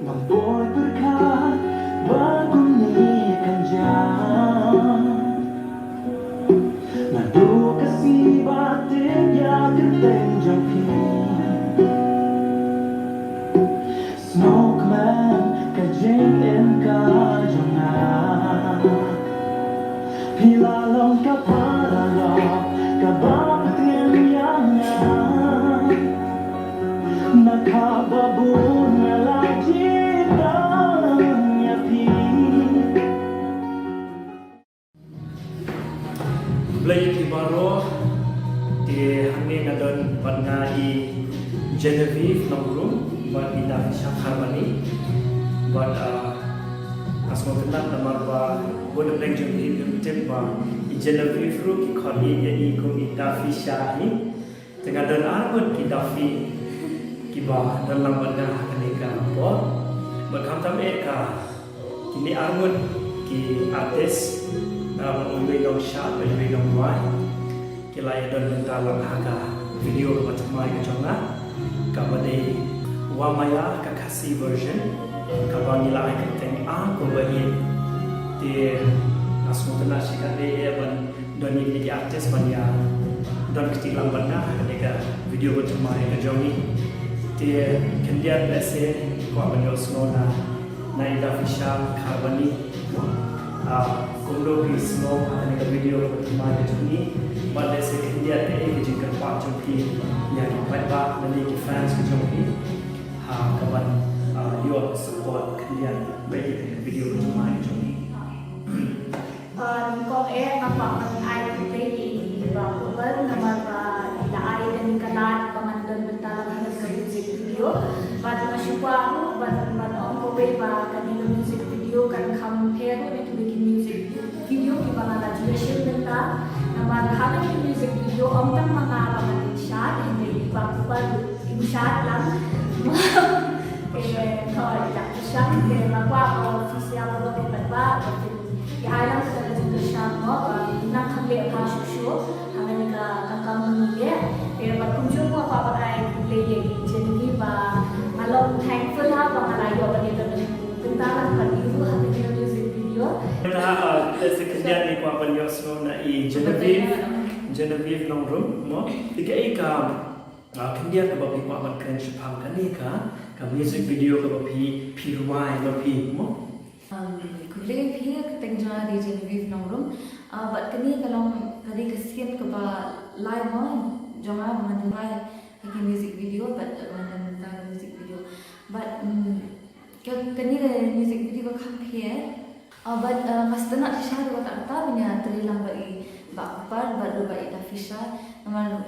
Membuat berkat menggunikan jam Madu kasih batin yang tertenjang Snowman kajing ka jangan Pilalong ka paralong Kabapit yang Nakababun nga lagi ng yapi Belayu di baro di hangin adon pangai Genevieve Nongrum buat kita syakharmani buat asmo tenat namar ba buat black Genevieve tip ba Genevieve ru ki kholi yani ko ita fishahi tengah dan armon kita fi kiba dalam benda kaneka apa berkam tam eka kini armon ki artis mengambil dong shot mengambil dong wai kilai dan dalam harga video macam mai keconga kabade wamaya kakasi version kabangila ai keteng a ko bagi di asmo tena sikade ban doni ni artis banya dan ketilang benda kaneka video macam mai kejongi dia kendian lese ko abanyo snona naida fisha karbani kundo snow ane ka video mai juni but lese kendian te ke jingkar pa jumpi ya ki pa nani ki fans ke jumpi kaban your support kendian bagi video mai juni kung kapag ay play bakuban naman ilaay dan kalat pangandon bentalang sa music video but masyupa ako but on ko ba kanino music video kan compare with making music video di mga duration benta naman habang yung music video omtang mga pamatin shot hindi bakuban yung shot lang kalau tidak siya magwa ko official ko ba ialang sa talagang siya mo nakakali ka show hanggang kakambangnya pero pagkunjung mo papatay play Genevieve malong thankful ha pangalayo pa dito bentalan pag-iwo hanggang yung music video sa kendian ni ko abanyo snona i Genevieve Nongrum mo tika ika kendian ka bapi ko aban kren shapang kanika ka music video ka bapi pirwai bapi mo kuliah pihak tengah di Genevieve Nongrum, but kini kalau tadi kesian kepa live mon, jangan mendengar bikin music video, but mendengar music video, but kini music video compare, but mas tenat sih ada kata punya terilang bagi bakpar, baru bagi Tafisha, nama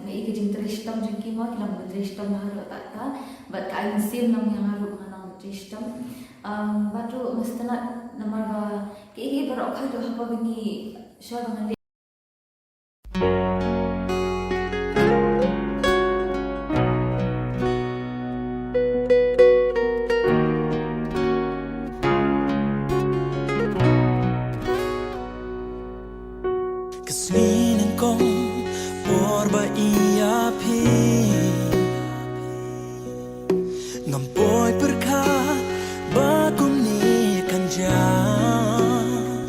ni ikut teristam jengki mau kilam teristam haru kata, but kain sim nam yang haru mana teristam. Baru mesti nak nama kini berokah tu apa begini syar dengan Kasinin kong